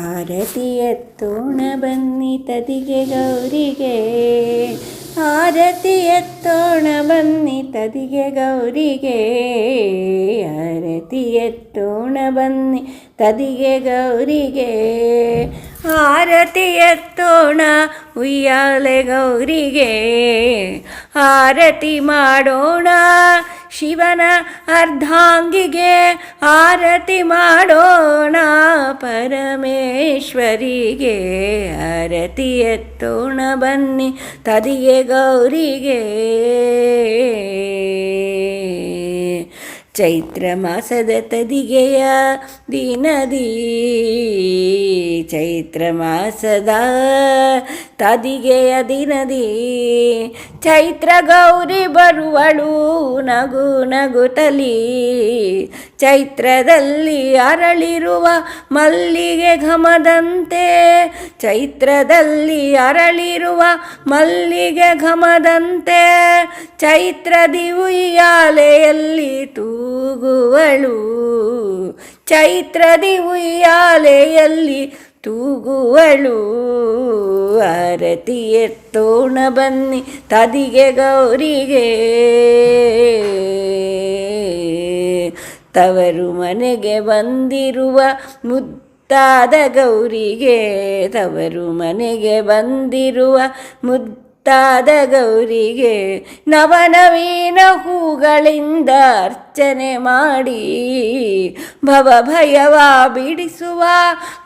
ಆರತಿ ಎತ್ತೋಣ ಬನ್ನಿ ತದಿಗೆ ಗೌರಿಗೆ, ಆರತಿ ಎತ್ತೋಣ ಬನ್ನಿ ತದಿಗೆ ಗೌರಿಗೆ, ಆರತಿ ಎತ್ತೋಣ ಬನ್ನಿ ತದಿಗೆ ಗೌರಿಗೆ, ಆರತಿ ಎತ್ತೋಣ ಉಯ್ಯಾಲೆ ಗೌರಿಗೆ, ಆರತಿ ಮಾಡೋಣ ಶಿವನ ಅರ್ಧಾಂಗಿಗೆ, ಆರತಿ ಮಾಡೋಣ ಪರಮೇಶ್ವರಿಗೆ, ಆರತಿ ಎತ್ತೋಣ ಬನ್ನಿ ತದಿಗೆ ಗೌರಿಗೆ. ಚೈತ್ರ ಮಾಸದ ತದಿಗೆಯ ದಿನದಿ, ಚೈತ್ರ ಮಾಸದ ತದಿಗೆಯ ದಿನದಿ, ಚೈತ್ರ ಗೌರಿ ಬರುವಳು ನಗು ನಗುತ್ತಲಿ, ಚೈತ್ರದಲ್ಲಿ ಅರಳಿರುವ ಮಲ್ಲಿಗೆ ಘಮದಂತೆ, ಚೈತ್ರದಲ್ಲಿ ಅರಳಿರುವ ಮಲ್ಲಿಗೆ ಘಮದಂತೆ, ಚೈತ್ರದಿ ಉಯ್ಯಾಲೆಯಲ್ಲಿ ತೂಗುವಳು, ಚೈತ್ರದಿ ಉಯ್ಯಾಲೆಯಲ್ಲಿ ತೂಗುವಳು, ಆರತಿ ಎತ್ತೋಣ ಬನ್ನಿ ತದಿಗೆ ಗೌರಿಗೆ. ತವರು ಮನೆಗೆ ಬಂದಿರುವ ಮುದ್ದಾದ ಗೌರಿಗೆ, ತವರು ಮನೆಗೆ ಬಂದಿರುವ ಮುದ್ದಾದ ಗೌರಿಗೆ, ನವನವೀನ ಹೂಗಳಿಂದ ಅರ್ಚನೆ ಮಾಡಿ ಭವಭಯವ ಬಿಡಿಸುವ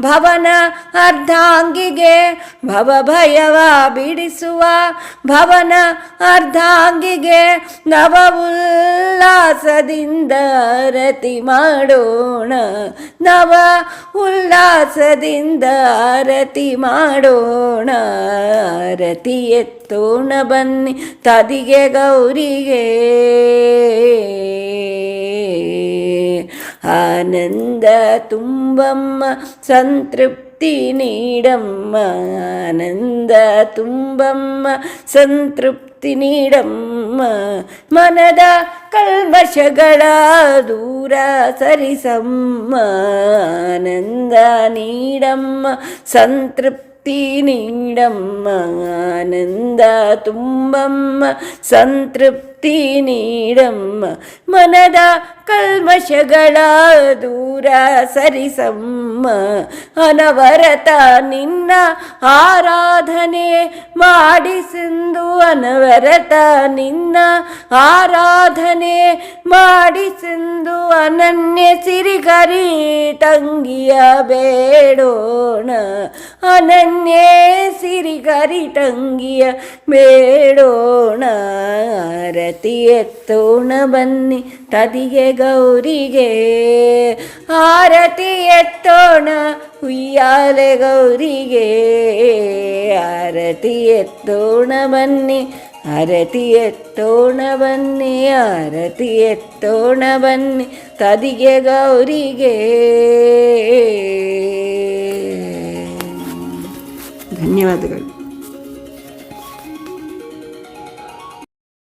ಭವನ ಅರ್ಧಾಂಗಿಗೆ, ಭವಭಯವ ಬಿಡಿಸುವ ಭವನ ಅರ್ಧಾಂಗಿಗೆ, ನವ ಉಲ್ಲಾಸದಿಂದ ಆರತಿ ಮಾಡೋಣ, ನವ ಉಲ್ಲಾಸದಿಂದ ಆರತಿ ಮಾಡೋಣ, ಆರತಿ ಎತ್ತೋಣ ಬನ್ನಿ ತದಿಗೆ ಗೌರಿಗೆ. ಆನಂದ ತುಂಬಮ್ಮ ಸಂತೃಪ್ತಿ ನೀಡಮ್ಮ, ಆನಂದ ತುಂಬಮ್ಮ ಸಂತೃಪ್ತಿ ನೀಡಮ್ಮ, ಮನದ ಕಲ್ಮಶಗಳ ದೂರ ಸರಿಸಮ್ಮ, ಆನಂದ ನೀಡಮ್ಮ ಸಂತೃಪ್ತಿ ನೀಡಮ್ಮ, ಆನಂದ ತುಂಬಮ್ಮ ಸಂತೃಪ್ತಿ ನೀಡಮ್ಮ, ಮನದ ಕಲ್ಮಶಗಳ ದೂರ ಸರಿಸಮ್ಮ, ಅನವರತ ನಿನ್ನ ಆರಾಧನೆ ಮಾಡಿಸೆಂದು, ಅನವರತ ನಿನ್ನ ಆರಾಧನೆ ಮಾಡಿಸೆಂದು, ಅನನ್ಯ ಸಿರಿಗರಿ ತಂಗಿಯ ಬೇಡೋಣ, ಅನನ್ಯ ಸಿರಿಗರಿ ತಂಗಿಯ ಬೇಡೋಣ, ಆರತಿ ಎತ್ತೋಣ ಬನ್ನಿ ತದಿಗೆ ಗೌರಿಗೆ, ಆರತಿ ಎತ್ತೋಣ ಉಯ್ಯಾಲೆ ಗೌರಿಗೆ, ಆರತಿ ಎತ್ತೋಣ ಬನ್ನಿ, ಆರತಿ ಎತ್ತೋಣ ಬನ್ನಿ, ಆರತಿ ಎತ್ತೋಣ ಬನ್ನಿ ತದಿಗೆ ಗೌರಿಗೆ. ಧನ್ಯವಾದಗಳು.